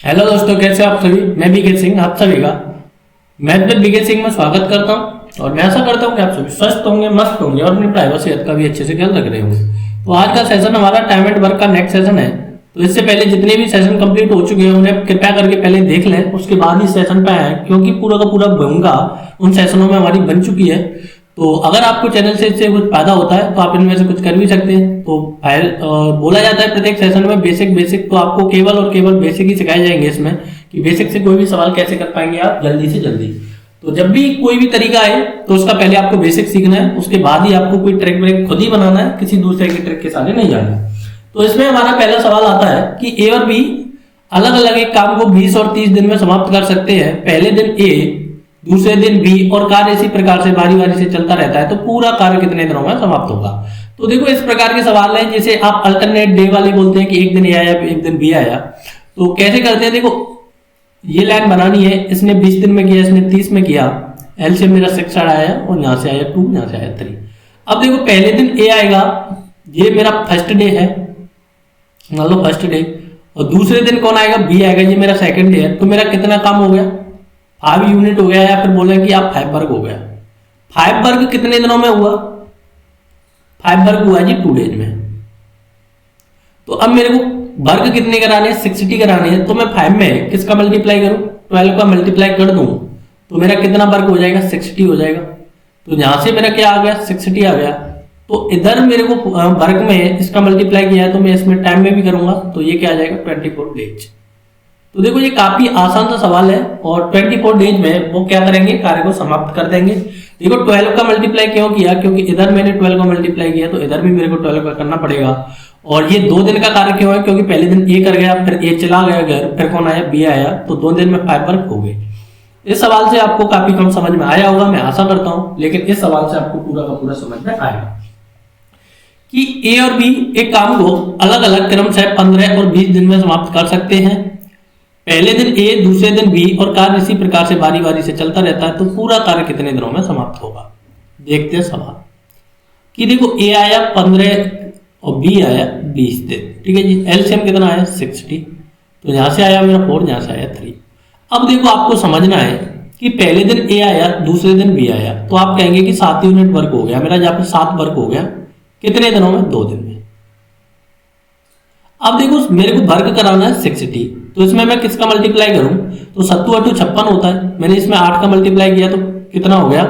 Hello दोस्तों, कैसे हो आप सभी। मैं बीके सिंह आप सभी का मैथ विद बीके सिंह में स्वागत करता हूं और मैं आशा करता हूं कि आप सभी स्वस्थ होंगे, मस्त होंगे और अपनी पढ़ाई व सेहत का भी अच्छे से ख्याल रख रहे होंगे। तो आज का सेशन हमारा टाइम एंड वर्क का नेक्स्ट सेशन है। तो इससे पहले जितने भी सेशन कंप्लीट हो चुके हैं उन्हें कृपया करके पहले देख लें, उसके बाद ही सेशन पे आए, क्योंकि पूरा का पूरा भूमिका उन सेशनों में हमारी बन चुकी है। तो अगर आपको चैनल से इससे कुछ फायदा होता है तो आप इनमें से कुछ कर भी सकते हैं। तो बोला जाता है प्रत्येक सेशन में बेसिक बेसिक, तो आपको केवल और केवल बेसिक ही सिखाए जाएंगे इसमें, कि बेसिक से कोई भी सवाल कैसे कर पाएंगे आप जल्दी से जल्दी। तो जब भी कोई भी तरीका आए तो उसका पहले आपको बेसिक सीखना है, उसके बाद ही आपको कोई ट्रिक व्रिक खुद ही बनाना है, किसी दूसरे की ट्रिक के साथ नहीं जाना। तो इसमें हमारा पहला सवाल आता है कि ए और बी अलग अलग एक काम को 20 और 30 दिन में समाप्त कर सकते हैं। पहले दिन ए, दूसरे दिन बी और कार्य इसी प्रकार से बारी बारी से चलता रहता है, तो पूरा कार्य कितने दिनों में समाप्त होगा। तो देखो इस प्रकार के सवाल है, जैसे आप अल्टरनेट डे वाले बोलते हैं कि एक दिन ए आया एक दिन बी आया। तो कैसे करते हैं, देखो ये लाइन बनानी है, इसने 20 दिन में किया, इसने 30 में किया, एलसीएम मेरा 6 आया और यहाँ से आया 2, यहाँ से आया 3। अब देखो पहले दिन ए आएगा, ये मेरा फर्स्ट डे है, मान लो फर्स्ट डे, और दूसरे दिन कौन आएगा, बी आएगा, ये मेरा सेकंड डे है। तो मेरा कितना काम हो गया, 5 यूनिट हो गया, या फिर बोले कि आप 5 वर्ग हो गया। 5 वर्ग कितने दिनों में हुआ, 5 वर्ग हुआ जी 2 डेज में। तो अब मेरे को वर्ग कितने कराने हैं, 60 कराने हैं। तो मैं 5 में किसका मल्टीप्लाई करूं, 12 का मल्टीप्लाई कर दूं तो मेरा कितना वर्ग हो जाएगा, 60 हो जाएगा। तो यहां से मेरा क्या आ गया, 60 आ गया। तो इधर मेरे को वर्ग में इसका मल्टीप्लाई किया है, तो मैं इसमें टाइम में भी करूंगा, तो ये क्या आ जाएगा, 24 डेज। तो देखो ये काफी आसान सा सवाल है, और 24 डेज में वो क्या करेंगे, कार्य को समाप्त कर देंगे। देखो 12 का मल्टीप्लाई क्यों किया, क्योंकि इधर मैंने 12 का मल्टीप्लाई किया, तो इधर भी मेरे को 12 का करना पड़ेगा। और ये 2 दिन का कार्य क्यों है, क्योंकि पहले दिन ए कर गया, फिर ए चला गया घर, फिर कौन आया, बी आया, तो 2 दिन में 5 वर्ग हो गए। इस सवाल से आपको काफी कम समझ में आया होगा, मैं आशा करता हूं, लेकिन इस सवाल से आपको पूरा का पूरा समझ में आएगा कि ए और बी एक काम को अलग अलग क्रम से 15 और 20 दिन में समाप्त कर सकते हैं। पहले दिन ए, दूसरे दिन बी, और कार्य इसी प्रकार से बारी बारी से चलता रहता है, तो पूरा कार्य कितने दिनों में समाप्त होगा। देखते हैं सवाल कि देखो ए आया 15 और बी आया 20 दिन, ठीक है जी। एलसीएम कितना आया, 60। तो यहां से आया मेरा 4, यहां से आया 3। अब देखो आपको समझना है कि पहले दिन ए आया, दूसरे दिन बी आया, तो आप कहेंगे कि 7 यूनिट वर्क हो गया मेरा, जहां पर 7 वर्क हो गया कितने दिनों में, 2 दिन में। अब देखो मेरे को वर्ग कराना है 60, तो इसमें मैं किसका मल्टीप्लाई करूं, तो 7 8 56 होता है, मैंने इसमें 8 का मल्टीप्लाई किया तो कितना हो गया,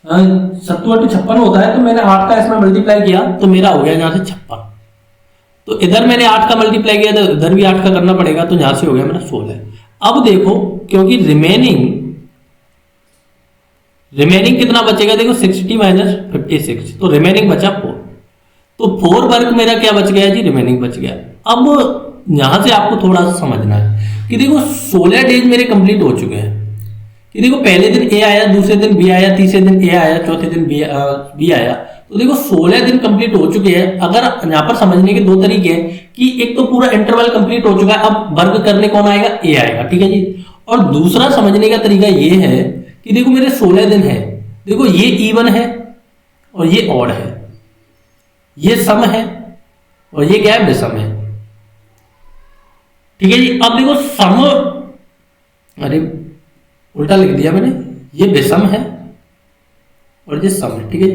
7 8 56 होता है, तो मैंने 8 का इसमें मल्टीप्लाई किया तो मेरा हो गया यहां से 56। तो इधर मैंने 8 का मल्टीप्लाई किया तो इधर भी 8 का करना पड़ेगा, तो यहां से हो गया मेरा 16। अब देखो क्योंकि रिमेनिंग कितना बचेगा, देखो 60 माइनस 56, तो रिमेनिंग बचा 4। तो 4 वर्ग मेरा क्या बच गया जी, रिमेनिंग बच गया। अब यहां से आपको थोड़ा सा समझना है कि देखो 16 डेज मेरे कंप्लीट हो चुके हैं, कि देखो पहले दिन ए आया, दूसरे दिन बी आया, तीसरे दिन ए आया, चौथे दिन बी आया। तो देखो 16 दिन कंप्लीट हो चुके हैं। अगर यहाँ पर समझने के 2 तरीके हैं कि एक तो पूरा इंटरवल कंप्लीट हो चुका है, अब वर्ग करने कौन आएगा, ए आएगा, ठीक है जी। और दूसरा समझने का तरीका ये है कि देखो मेरे 16 दिन है, देखो ये इवन है और ये ऑड है, ये सम है और ये क्या है, विषम है, ठीक है जी। अब देखो सम, अरे उल्टा लिख दिया मैंने, ये विषम है और ये सम है, ठीक है।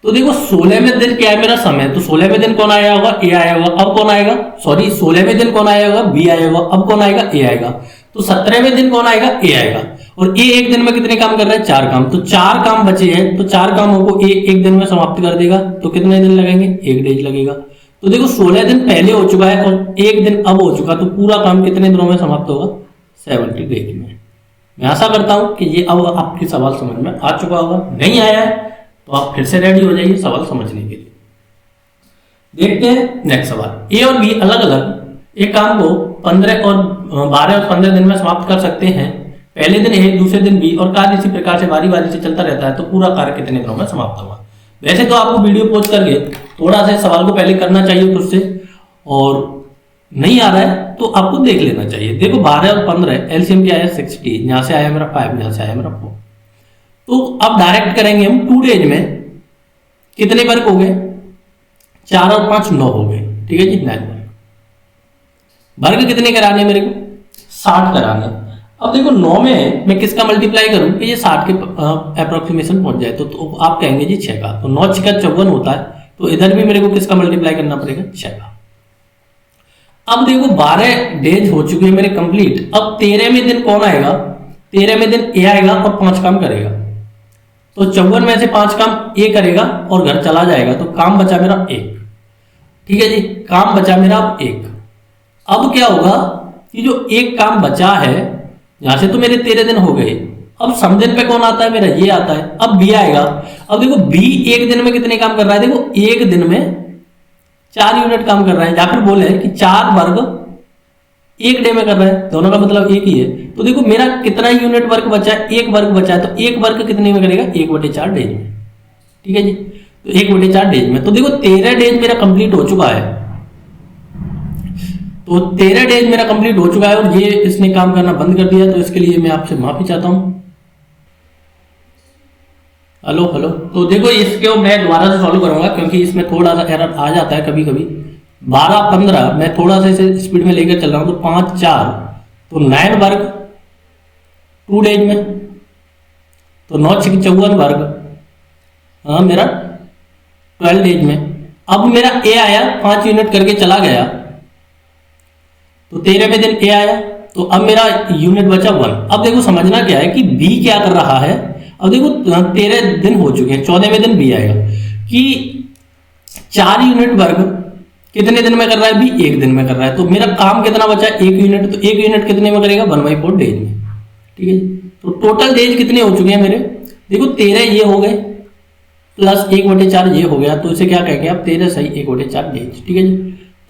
तो देखो 16वें दिन क्या है, मेरा सम है, तो 16वें दिन कौन आया होगा, ए आया होगा। अब कौन आएगा, सॉरी 16वें दिन कौन आया होगा, बी आया होगा। अब कौन आएगा, ए आएगा। तो 17वें दिन कौन आएगा, ए आएगा। और ए एक दिन में कितने काम कर रहा है, 4 काम, तो 4 काम बचे हैं, तो 4 कामों को ए एक दिन में समाप्त कर देगा, तो कितने दिन लगेंगे, 1 डेज लगेगा। तो देखो 16 दिन पहले हो चुका है और 1 दिन अब हो चुका, तो पूरा काम कितने दिनों में समाप्त होगा, 70 डेज में। मैं आशा करता हूं कि ये अब आपकी सवाल समझ में आ चुका होगा, नहीं आया है तो आप फिर से रेडी हो जाइए सवाल समझने के लिए। देखते हैं नेक्स्ट सवाल। ए और बी अलग अलग एक काम को 12 और 15 दिन में समाप्त कर सकते हैं। पहले दिन ए, दूसरे दिन बी, और कार्य इसी प्रकार से बारी बारी से चलता रहता है, तो पूरा कार्य कितने दिनों में समाप्त होगा। वैसे तो आपको वीडियो पॉज करके थोड़ा सा सवाल को पहले करना चाहिए खुद से, और नहीं आ रहा है तो आपको देख लेना चाहिए। देखो 12 और 15 एलसीएम क्या आया, 60, यहां से आया मेरा 5, यहां से आया मेरा 4। तो अब डायरेक्ट करेंगे हम 2 डेज में कितने वर्ग हो गए, 4 और 5 9 हो गए, ठीक है जी, 9 वर्ग। वर्ग कितने कराने मेरे को, 60 कराने। अब देखो 9 में मैं किसका मल्टीप्लाई करूं कि ये 60 के अप्रोक्सीमेशन पहुंच जाए, तो आप कहेंगे जी 6 का, तो 9 6 54 होता है, तो इधर भी मेरे को किसका मल्टीप्लाई करना पड़ेगा, 6 का। अब देखो 12 डेज हो चुके हैं मेरे कंप्लीट। अब 13वें दिन कौन आएगा, 13वें दिन ए आएगा और 5 काम करेगा, तो 54 में से 5 काम ए करेगा और घर चला जाएगा, तो काम बचा मेरा 1। ठीक है जी, काम बचा मेरा अब 1। अब क्या होगा कि जो एक काम बचा है, यहां से तो मेरे 13 दिन हो गए, अब समझन पे कौन आता है मेरा, ये आता है। अब बी आएगा। अब देखो बी एक दिन में कितने काम कर रहा है, देखो एक दिन में 4 यूनिट काम कर रहा है, या फिर बोले कि 4 वर्ग एक डे में कर रहा है, दोनों का मतलब एक ही है। तो देखो मेरा कितना यूनिट वर्क बचा है, 1 वर्ग बचा है, तो 1 वर्ग कितने में करेगा, 1/4 डेज में। ठीक है जी, तो 1/4 डेज में। तो देखो 13 डेज मेरा कंप्लीट हो चुका है, तो 13 डेज मेरा कंप्लीट हो चुका है और ये इसने काम करना बंद कर दिया, तो इसके लिए मैं आपसे माफी चाहता हूं। हेलो हेलो, तो देखो इसको मैं दोबारा से सॉल्व करूंगा क्योंकि इसमें थोड़ा सा एरर आ जाता है कभी कभी। 12 15 मैं थोड़ा सा इसे स्पीड में लेकर चल रहा हूं, तो 5 4 तो 9 वर्ग 2 डेज में, तो 9 6 54 वर्ग, हाँ मेरा 12 डेज में। अब मेरा ए आया, 5 यूनिट करके चला गया, तो 13वें दिन ए आया, तो अब मेरा यूनिट बचा 1। अब देखो समझना क्या है कि बी क्या कर रहा है। अब देखो 13 दिन हो चुके हैं, 14वें दिन बी आएगा कि 4 यूनिट वर्ग कितने दिन में कर रहा है, बी 1 दिन में कर रहा है, तो मेरा काम कितना बचा है, 1 यूनिट, तो 1 यूनिट कितने में करेगा, 1/4 डेज में। ठीक है, तो टोटल डेज कितने हो चुके हैं मेरे, देखो 13 ये हो गए प्लस 1/4 ये हो गया, तो इसे क्या कहेंगे आप, 13 सही 1/4 डेज। ठीक है जी,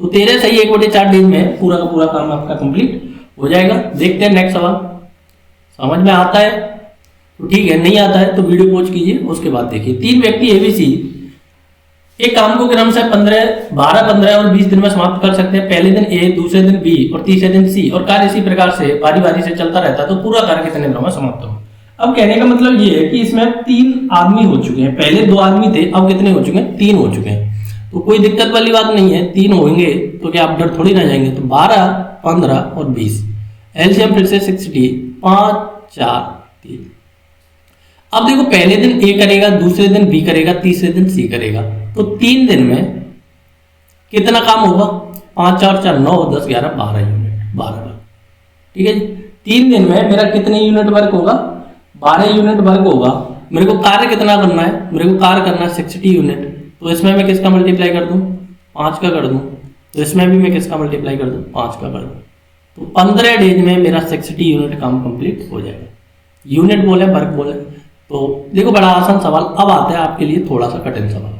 तो 13 सही 1/4 डेज में पूरा का पूरा काम आपका कंप्लीट हो जाएगा। देखते हैं नेक्स्ट सवाल, समझ में आता है तो ठीक है, नहीं आता है तो वीडियो पॉज कीजिए, उसके बाद देखिए। 3 व्यक्ति एबीसी एक काम को क्रम से 12 15 और 20 दिन में समाप्त कर सकते हैं। पहले दिन ए, दूसरे दिन बी और तीसरे दिन सी, और कार्य इसी प्रकार से बारी बारी से चलता रहता है, तो पूरा कार्य कितने दिनों में समाप्त होगा। अब कहने का मतलब ये है कि इसमें 3 आदमी हो चुके हैं, पहले 2 आदमी थे, अब कितने हो चुके हैं, 3 हो चुके हैं, तो कोई दिक्कत वाली बात नहीं है। 3 होंगे तो क्या आप डर थोड़ी ना जाएंगे। तो 12 15 और 20 एलसीएम फिर से 60, 5 4 3। अब देखो पहले दिन ए करेगा, दूसरे दिन बी करेगा, तीसरे दिन सी करेगा, तो 3 दिन में कितना काम होगा, 5 4 4 9 10 11 12 यूनिट, 12 वर्ग। ठीक है जी, 3 दिन में मेरा कितने यूनिट वर्क होगा, 12 यूनिट वर्क होगा। मेरे को कार्य कितना करना है, मेरे को कार्य करना है 60 यूनिट, तो इसमें मैं किसका मल्टीप्लाई कर दूं, 5 का कर दूं, तो इसमें भी मैं किसका मल्टीप्लाई कर दूं, 5 का कर दूं, तो 15 डेज में मेरा 60 यूनिट काम कंप्लीट हो जाएगा। यूनिट बोले वर्क बोले, तो देखो बड़ा आसान सवाल। अब आता है आपके लिए थोड़ा सा कठिन सवाल।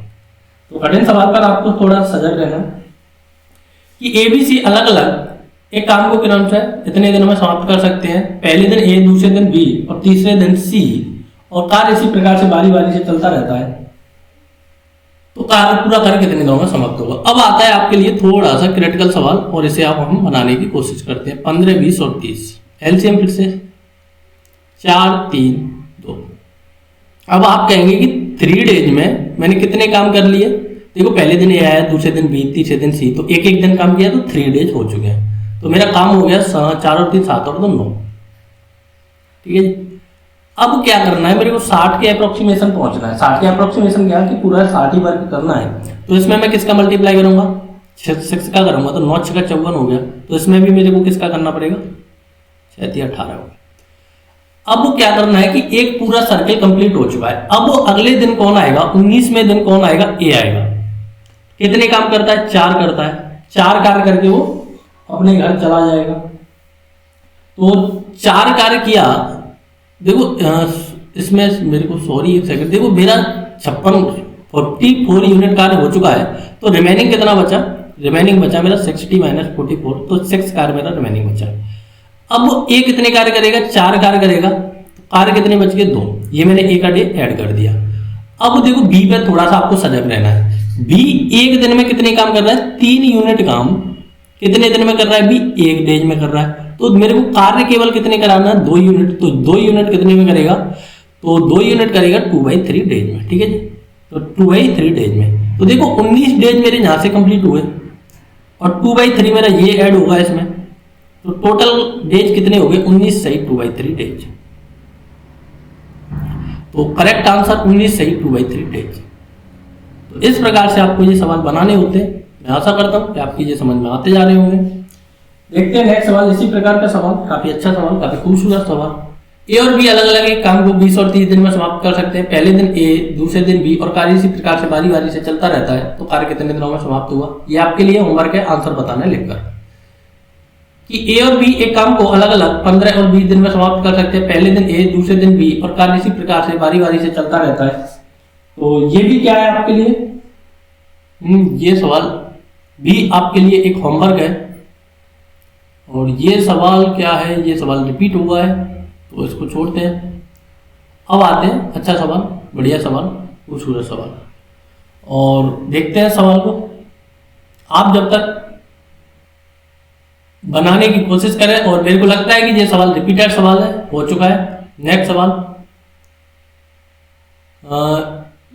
तो कठिन सवाल पर आपको थोड़ा सजग रहना कि एबीसी अलग अलग एक काम को क्रम से इतने दिनों में समाप्त कर सकते हैं। पहले दिन ए, दूसरे दिन बी और तीसरे दिन सी, और कार्य इसी प्रकार से बारी बारी से चलता रहता है, तो कार्य पूरा कार्य कितने दिनों में समाप्त होगा। अब आता है आपके लिए थोड़ा सा क्रिटिकल सवाल, और इसे आप हम बनाने की कोशिश करते हैं। 15 20 और 30 एलसीएम फिर से 4 3 2। अब आप कहेंगे कि 3 डेज में मैंने कितने काम कर लिए। देखो पहले दिन ए आया, दूसरे दिन बी, तीसरे दिन सी, तो एक एक दिन काम किया, तो 3 डेज हो चुके हैं। तो मेरा काम हो गया 4 और 3 7 और 2 9। ठीक है जी, अब क्या करना है, मेरे को 60 के अप्रोक्सीमेशन पहुंचना है। 60 के अप्रोक्सीमेशन क्या कि पूरा 60 ही वर्क करना है, तो इसमें मैं किसका मल्टीप्लाई करूंगा, 6 का करूंगा, तो 9 6 का 54 हो गया, तो इसमें भी मेरे को किसका करना पड़ेगा, 6 3 18 हो गया। अब क्या करना है कि एक पूरा सर्कल कंप्लीट हो चुका है। अब अगले दिन कौन आएगा, 19वें दिन कौन आएगा, ए आएगा। कितने काम करता है, 4 करता है, 4 कार्य करके वो अपने घर चला जाएगा। तो 4 कार्य किया। देखो इसमें मेरे को सॉरी एक सेकंड, देखो मेरा 44 यूनिट कार्य हो चुका है, तो रिमेनिंग कितना बचा, रिमेनिंग बचा मेरा 60 - 44, तो 6 कार्य मेरा रिमेनिंग बचा। अब ए कितने कार्य करेगा, 4 कार्य करेगा, तो कार्य कितने बच गए, 2। ये मैंने ए का डे ऐड कर दिया। अब देखो बी पे थोड़ा सा आपको सजग रहना है। बी एक दिन में कितने काम कर रहा है, 3 यूनिट काम कितने दिन में कर रहा है, बी 1 डेज में कर रहा है। तो मेरे को कार्य केवल कितने कराना है, 2 यूनिट, तो 2 यूनिट कितने में करेगा, तो 2 यूनिट करेगा 2/3 डेज में। ठीक है जी, तो 2/3 डेज में। तो देखो 19 डेज मेरे यहां से कंप्लीट हुए, और 2/3 मेरा ये ऐड होगा इसमें, तो टोटल डेज कितने हो गए? 19 सही 2/3 डेज। तो करेक्ट आंसर 19 सही 2/3 डेज। तो इस प्रकार से आपको ये सवाल बनाने होते हैं। मैं आशा करता हूं कि आपकी ये समझ में आते जा रहे होंगे। देखते हैं नेक्स्ट सवाल। इसी प्रकार का सवाल, काफी अच्छा सवाल, काफी खूबसूरत सवाल। ए और बी अलग अलग एक काम को 20 और 30 दिन में समाप्त कर सकते हैं। पहले दिन ए, दूसरे दिन बी, और कार्य इसी प्रकार से बारी बारी से चलता रहता है। तो कार्य कितने दिनों में समाप्त हुआ? ये आपके लिए होमवर्क है, आंसर बताना है लिखकर कि ए और बी एक काम को अलग अलग 15 और 20 दिन में समाप्त कर सकते हैं। पहले दिन ए, दूसरे दिन बी, और कार्य इसी प्रकार से बारी बारी से चलता रहता है। तो ये भी क्या है आपके लिए? ये सवाल भी आपके लिए एक होमवर्क है। और ये सवाल क्या है? ये सवाल रिपीट हुआ है, तो इसको छोड़ते हैं। अब आते हैं अच्छा सवाल, बढ़िया सवाल, खूबसूरत सवाल, और देखते हैं सवाल को। आप जब तक बनाने की कोशिश करें, और मेरे को लगता है कि ये सवाल रिपीटेड सवाल है, हो चुका है। नेक्स्ट सवाल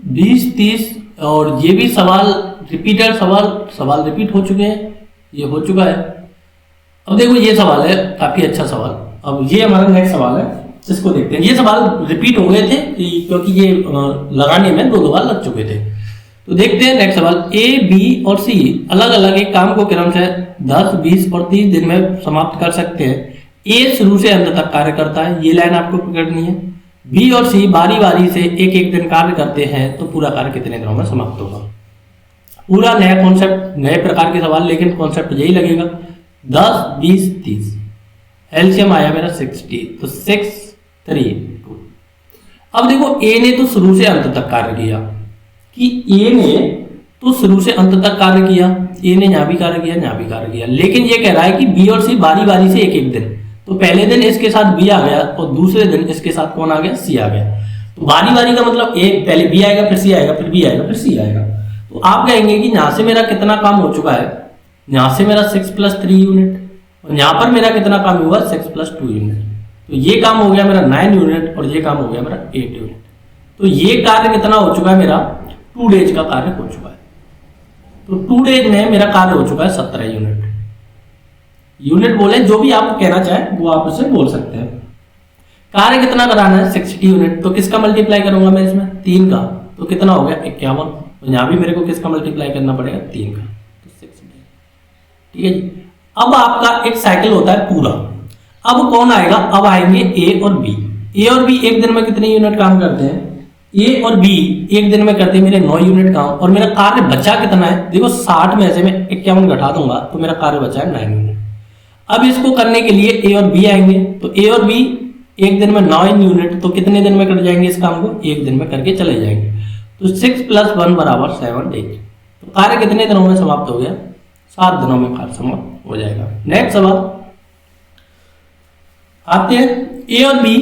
20, 30, और ये भी सवाल रिपीटेड सवाल रिपीट हो चुके हैं, ये हो चुका है। अब देखो ये सवाल है काफी अच्छा सवाल। अब ये हमारा नेक्स्ट सवाल है, इसको देखते हैं। ये सवाल रिपीट हो गए थे क्योंकि ये लगाने में 2 बार लग चुके थे। तो देखते हैं नेक्स्ट सवाल। ए, बी और सी अलग अलग एक काम को क्रम से 10, 20 और 30 दिन में समाप्त कर सकते हैं। ए शुरू से अंत तक कार्य करता है, ये लाइन आपको पकड़नी है। बी और सी बारी बारी से एक एक दिन कार्य करते हैं, तो पूरा कार्य कितने दिनों में समाप्त होगा? पूरा नया कॉन्सेप्ट, नए प्रकार के सवाल, लेकिन कॉन्सेप्ट यही लगेगा। 10, 20, 30, एलसीएम आया मेरा 60, तो 6, 3, 2। अब देखो ए ने तो शुरू से अंत तक कार्य किया, कि ए ने तो शुरू से अंत तक कार्य किया, ए ने यहां भी कार्य किया, यहां भी कार्य किया, लेकिन ये कह रहा है कि बी और सी बारी बारी से एक एक दिन। तो पहले दिन इसके साथ बी आ गया, और दूसरे दिन इसके साथ कौन आ गया? सी आ गया। तो बारी बारी का मतलब ए, पहले बी आएगा, फिर सी आएगा, फिर बी आएगा, फिर सी आएगा। तो आप कहेंगे कि यहां से मेरा कितना काम हो चुका है? यहां से मेरा 6 + 3 यूनिट, और यहां पर मेरा कितना काम हुआ? 6 + 2 यूनिट। तो ये काम हो गया मेरा 9 यूनिट, और ये काम हो गया मेरा 8 यूनिट। तो ये कार्य कितना हो चुका है? मेरा 2 डेज का कार्य हो चुका है। तो 2 डेज में मेरा कार्य हो चुका है 17 यूनिट। यूनिट बोले, जो भी आप कहना चाहें वो आप उसे बोल सकते हैं। कार्य कितना कराना है? 60 यूनिट। तो किसका मल्टीप्लाई करूंगा मैं इसमें? 3 का। तो कितना हो गया? 51। तो यहां भी मेरे को किसका मल्टीप्लाई करना पड़ेगा? 3 का। तो 60। ठीक है जी। अब आपका एक साइकिल होता है पूरा। अब कौन आएगा? अब आएंगे ए और बी। ए और बी एक दिन में कितने यूनिट काम करते हैं? ए और बी एक दिन में करते हैं मेरे 9 यूनिट काम, और मेरा कार्य बचा कितना है? देखो 60 में से मैं 51 घटा दूंगा, तो मेरा कार्य बचा है 9 यूनिट। अब इसको करने के लिए ए और बी आएंगे। तो ए और बी एक दिन में 9 यूनिट, तो कितने दिन में कर जाएंगे इस काम को? एक दिन में करके चले जाएंगे। तो 6 + 1 = 7 डेज। तो कार्य कितने दिनों में समाप्त हो गया? 7 दिनों में कार्य समाप्त हो जाएगा। नेक्स्ट सवाल आते हैं। ए और बी,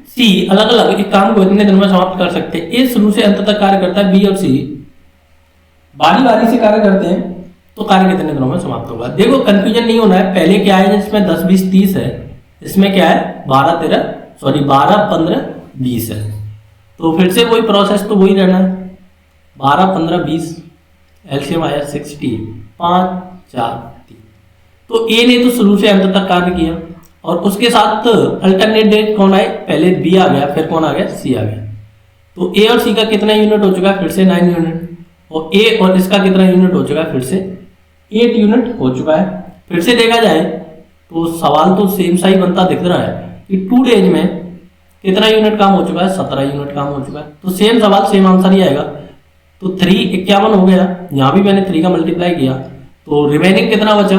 सी अलग अलग एक काम को इतने दिन में समाप्त कर सकते हैं। ए शुरू से अंत तक कार्य करता है, बी और सी बारी बारी से कार्य करते हैं, तो कार्य कितने दिनों में समाप्त होगा? देखो कंफ्यूजन नहीं होना है। पहले क्या है? इसमें 10, 20, 30 है। इसमें क्या है? 12, 15, 20 है। तो फिर से वही प्रोसेस, तो वही रहना है। 12, 15, 20, एलसीएम आया 60, 5, 4, 3। तो ए ने तो शुरू से अंत तक कार्य किया, और उसके साथ अल्टरनेट डेट कौन आए? पहले बी आ गया, फिर कौन आ गया? सी आ गया। तो ए और सी का कितना यूनिट हो चुका है? फिर से 9 यूनिट। और ए और इसका कितना यूनिट हो चुका है? फिर से 8 यूनिट हो चुका है। फिर से देखा जाए तो सवाल तो सेम सा ही बनता दिख रहा है कि 2 डेज में कितना यूनिट काम हो चुका है? 17 यूनिट काम हो चुका है। तो सेम सवाल सेम आंसर ही आएगा। तो 3 51 हो गया, यहां भी मैंने 3 का मल्टीप्लाई किया, तो रिमेनिंग कितना बचा?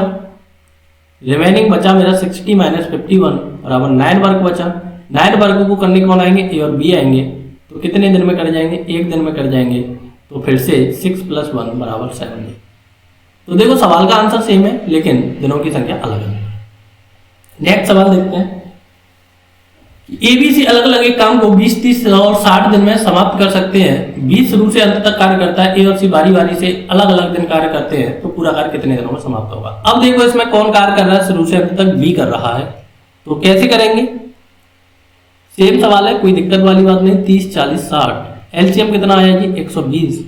रिमेनिंग बचा मेरा 60 - 51 = 9 वर्ग बचा। 9 वर्ग को करने कौन आएंगे? ए और बी आएंगे। तो कितने दिन में कर जाएंगे? एक दिन में कर जाएंगे। तो फिर से 6 + 1 = 7। तो देखो सवाल का आंसर सेम है, लेकिन दिनों की संख्या अलग है। नेक्स्ट सवाल देखते हैं। एबीसी अलग अलग एक काम को 20, 30 और 60 दिन में समाप्त कर सकते हैं। 20 शुरू से अंत तक कार्य करता है, ए और सी बारी बारी से अलग अलग दिन कार्य करते हैं, तो पूरा कार्य कितने दिनों में समाप्त होगा? अब देखो इसमें कौन कार्य कर रहा है? शुरू से अंत तक बी कर रहा है। तो कैसे करेंगे? सेम सवाल है, कोई दिक्कत वाली बात नहीं। 30, 40, 60, एलसीएम कितना आया जी? 120।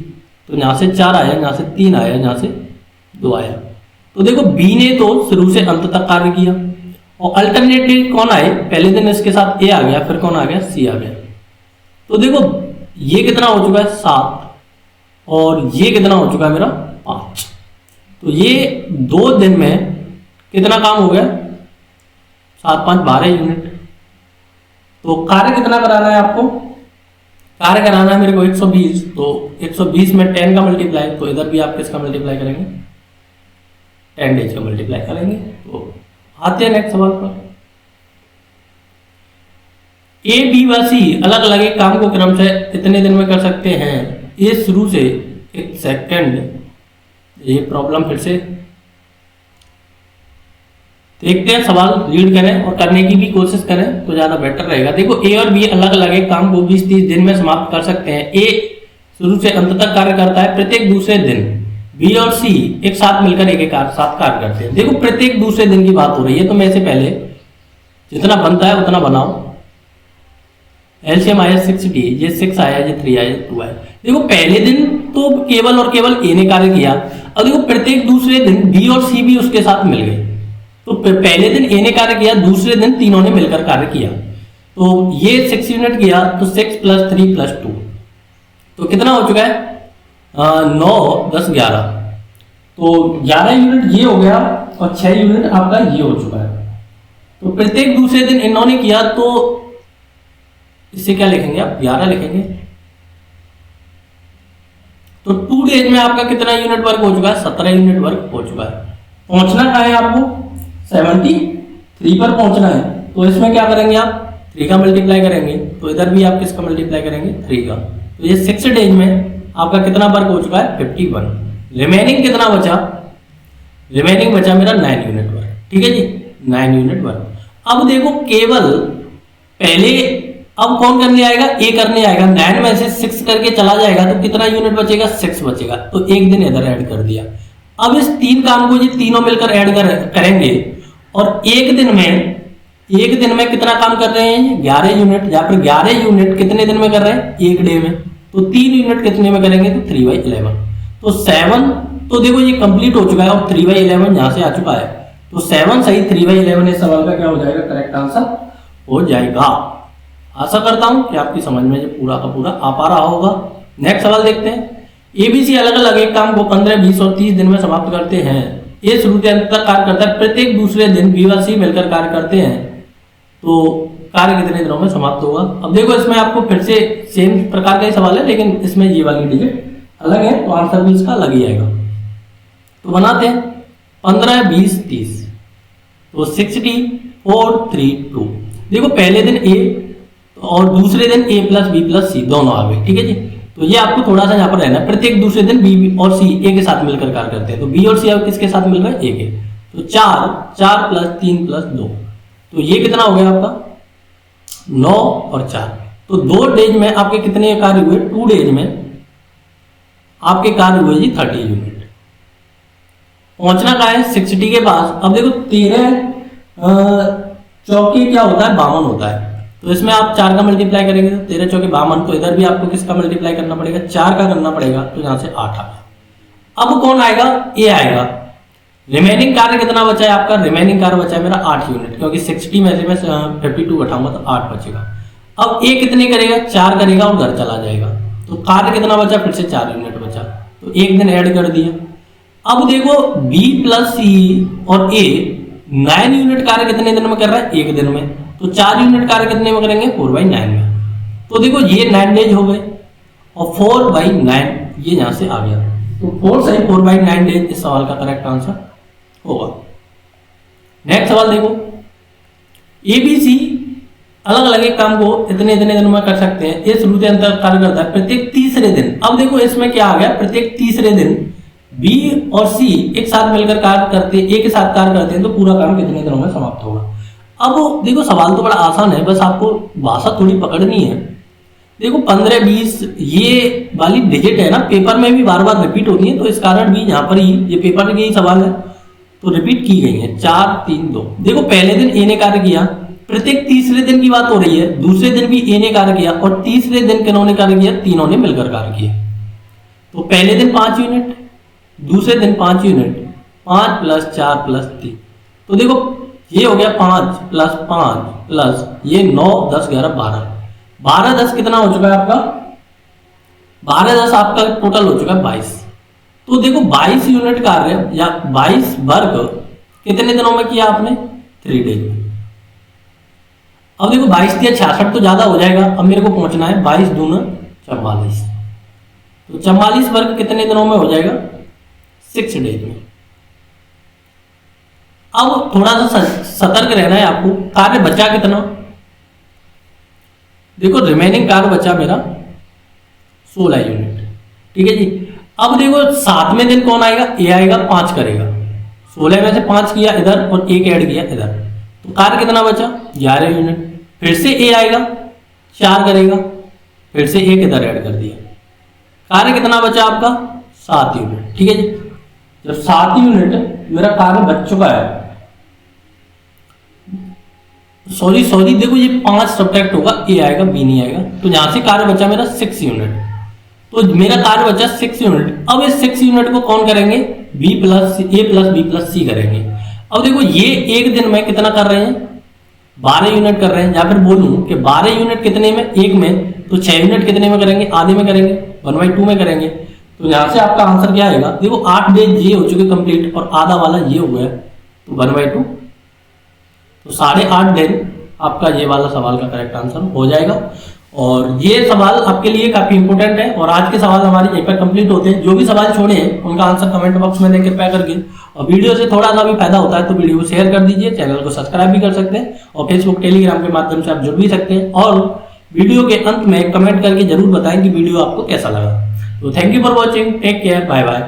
तो यहां से 4 आया, यहां से 3 आया, यहां से 2 आया। तो देखो बी ने तो शुरू से अंत तक कार्य किया, और अल्टरनेटली कौन आए, पहले दिन इसके साथ ए आ गया, फिर कौन आ गया, सी आ गया। तो देखो ये कितना हो चुका है 7 और ये कितना हो चुका है मेरा 5। तो ये 2 दिन में कितना काम हो गया, 7 5 12 यूनिट। तो कार्य कितना कराना है आपको, कार्य कराना है मेरे को 120। तो 120 में 10 का मल्टीप्लाई, तो इधर भी आप किसका मल्टीप्लाई करेंगे, 10 डेज का मल्टीप्लाई करेंगे। तो आते हैं नेक्स्ट सवाल पर। ए बी व सी अलग अलग एक काम को क्रम से इतने दिन में कर सकते हैं। ए शुरू से, एक सेकंड, ये प्रॉब्लम फिर से देखते हैं, सवाल रीड करें और करने की भी कोशिश करें तो ज्यादा बेटर रहेगा। देखो ए और बी अलग अलग एक काम को 20-30 दिन में समाप्त कर सकते हैं। ए शुरू से अंत तक कार्य करता है प्रत्येक दूसरे दिन। बी और सी एक साथ मिलकर एक साथ कार्य करते हैं। देखो प्रत्येक दूसरे दिन की बात हो रही है, तो मैं से पहले जितना बनता है उतना बनाओ। एलसीएम आया 60, ये 6 आया, ये 3 आया, 2 आया। देखो पहले दिन तो केवल और केवल ए ने कार्य किया। अब देखो प्रत्येक दूसरे दिन बी और सी भी उसके साथ मिल गए। तो पहले दिन ए ने कार्य किया, दूसरे दिन तीनों ने मिलकर कार्य किया। तो ये 6 यूनिट किया, तो 6 + 3 + 2, तो कितना हो चुका है 9 10 11। तो 11 यूनिट ये हो गया और 6 यूनिट आपका ये हो चुका है। तो प्रत्येक दूसरे दिन इन्होंने किया, तो इसे क्या लिखेंगे आप, 11 लिखेंगे। तो 2 डेज में आपका कितना यूनिट वर्क हो चुका है, 17 यूनिट वर्क हो चुका है। पहुंचना कहाँ है आपको, 73 पर पहुंचना है। तो इसमें क्या करेंगे आप, 3 का मल्टीप्लाई करेंगे। तो इधर भी आप किसका मल्टीप्लाई करेंगे, 3 का। तो ये 6 डेज में आपका कितना वर्क हो चुका है, 51। रिमेनिंग कितना बचा, रिमेनिंग बचा मेरा 9 यूनिट वर्क। ठीक है जी, 9 यूनिट वर्क। अब देखो केवल पहले, अब कौन करने आएगा, ए करने आएगा। 9 में से 6 करके चला जाएगा, तो कितना यूनिट बचेगा, 6 बचेगा। तो एक दिन इधर ऐड कर दिया। अब इस 3 काम को ये तीनों मिलकर ऐड करेंगे और एक दिन में कितना काम कर रहे हैं, 11 यूनिट। या फिर 11 यूनिट कितने दिन में कर रहे हैं, एक डे में। तो 3 यूनिट कितने में करेंगे, तो 3/11। तो 7, तो देखो ये कंप्लीट हो चुका है और 3/11 यहां से आ चुका है। तो 7 सही 3/11 इस सवाल का क्या हो जाएगा, करेक्ट आंसर हो जाएगा। आशा करता हूं कि आपकी समझ में ये पूरा का पूरा आ पा रहा होगा। नेक्स्ट सवाल देखते हैं। एबीसी अलग अलग एक काम को 15 20 और 30 दिन में समाप्त करते हैं। ए शुरू के अंत तक कार्य करता है, प्रत्येक दूसरे दिन बी व सी मिलकर कार्य करते हैं। तो कार्य कितने दिनों में समाप्त होगा। अब देखो इसमें आपको फिर से सेम प्रकार का ही सवाल है, लेकिन इसमें ये वाली डिजिट अलग है, तो आंसर भी इसका अलग ही आएगा। तो बनाते हैं 15 20 30, तो 60 4 3 2। देखो पहले दिन ए और दूसरे दिन ए + बी + सी दोनों आ गए। ठीक है जी, तो ये आपको थोड़ा सा यहाँ पर रहना है। प्रत्येक दूसरे दिन बी और सी ए के साथ मिलकर कार्य करते हैं। तो बी और सी अब किसके साथ मिल रहे हैं, ए के। तो 4 4 + 3 + 2, तो ये कितना हो गया आपका 9 और 4। तो 2 डेज में आपके कितने कार्य हुए, 2 डेज में आपके कार्य हुए जी 30 यूनिट। पहुंचना कहाँ है, 60 के पास। अब देखो 13 चौके क्या होता है, 52 होता है। तो इसमें आप 4 का मल्टीप्लाई करेंगे, तो 13 चौके 52। तो इधर भी आपको किसका मल्टीप्लाई करना पड़ेगा, 4 का करना पड़ेगा। तो यहां से 8 आ गया। अब कौन आएगा, ए आएगा। रिमेनिंग कार्य कितना बचा है आपका, रिमेनिंग कार्य बचा है मेरा 8 यूनिट, क्योंकि 60 में से मैं 52 घटाऊंगा तो 8 बचेगा। अब ए कितने करेगा, 4 करेगा और घर चला जाएगा। तो कार्य कितना बचा, फिर से 4 यूनिट बचा। तो एक दिन ऐड कर दिया। अब देखो बी + सी और ए 9 यूनिट कार्य कितने दिन में कर रहा है, एक दिन में। तो 4 यूनिट कार्य कितने में करेंगे, 4/9 में। तो देखो ये 9 डेज हो गए और 4/9 ये यहां से आ गया। तो 4 सही 4/9 डेज इस सवाल का करेक्ट आंसर होगा। नेक्स्ट सवाल देखो, एबीसी अलग अलग एक काम को इतने इतने दिन में कर सकते हैं। ये शुरू से अंत तक कार्य करता है प्रत्येक तीसरे दिन। अब देखो इसमें क्या आ गया, प्रत्येक तीसरे दिन बी और सी एक साथ मिलकर कार्य करते हैं, एक साथ कार्य करते हैं। तो पूरा काम कितने दिनों में समाप्त होगा। अब देखो सवाल तो बड़ा आसान है, बस आपको भाषा थोड़ी पकड़नी है। देखो 15 20 ये वाली डिजिट है ना, पेपर में भी बार बार रिपीट होती है, तो इस कारण भी यहाँ पर ही ये पेपर के ही सवाल है तो रिपीट की गई है। 4 3 2। देखो पहले दिन ए ने कार्य किया, प्रत्येक तीसरे दिन की बात हो रही है। दूसरे दिन भी ए ने कार्य किया और तीसरे दिन किन्होंने कार्य किया, तीनों ने मिलकर कार्य किया। तो पहले दिन 5 यूनिट, दूसरे दिन 5 यूनिट, 5 + 4 + 3। तो देखो ये हो गया 5 प्लस 5 प्लस ये 9 10 11 12 12 10 कितना हो चुका है आपका 12 10 आपका टोटल हो चुका है 22। तो देखो 22 यूनिट कार्य या 22 वर्ग कितने दिनों में किया आपने 3 डेज में। अब देखो 22 दिया 66 तो ज्यादा हो जाएगा। अब मेरे को पहुंचना है 22 दूना 44। तो 44 वर्ग कितने दिनों में हो जाएगा 6 डेज में। अब थोड़ा सा सतर्क रहना है आपको। कार्य बचा कितना देखो रिमेनिंग कार्य बचा मेरा 16 यूनिट। ठीक है जी। अब देखो 7वें दिन कौन आएगा ए आएगा 5 करेगा। 16 में से 5 किया इधर और 1 ऐड किया इधर। तो कार्य कितना बचा 11 यूनिट। फिर से ए आएगा 4 करेगा फिर से 1 इधर ऐड कर दिया। कार्य कितना बचा आपका 7 यूनिट। ठीक है जी। जब 7 यूनिट मेरा कार्य बच चुका है सॉरी देखो ये 5 सब्ट्रैक्ट होगा ए आएगा बी नहीं आएगा। तो यहां से कार्य बचा मेरा 6 यूनिट। तो मेरा कार्य बचा 6 यूनिट। अब इस 6 यूनिट को कौन करेंगे बी प्लस ए प्लस बी प्लस सी करेंगे। अब देखो ये एक दिन में कितना कर रहे हैं 12 यूनिट कर रहे हैं। या फिर बोलूं कि 12 यूनिट कितने में एक में तो 6 यूनिट कितने में करेंगे आधे में करेंगे 1/2 में करेंगे। तो यहां से आपका आंसर क्या आएगा देखो 8 डेज ये हो चुके कंप्लीट और आधा वाला ये हो गया तो 1/2 तो 8.5 दिन आपका ये वाला सवाल का करेक्ट आंसर हो जाएगा। और ये सवाल आपके लिए काफी इंपोर्टेंट है। और आज के सवाल हमारे यहीं पर कंप्लीट होते हैं। जो भी सवाल छोड़े हैं उनका आंसर कमेंट बॉक्स में देकर कृपया करके। और वीडियो से थोड़ा सा भी फायदा होता है तो वीडियो को शेयर कर दीजिए। चैनल को सब्सक्राइब भी कर सकते हैं और फेसबुक टेलीग्राम के माध्यम से आप जुड़ भी सकते हैं। और वीडियो के अंत में कमेंट करके जरूर बताएं कि वीडियो आपको कैसा लगा। तो thank you for watching. Take care. Bye bye.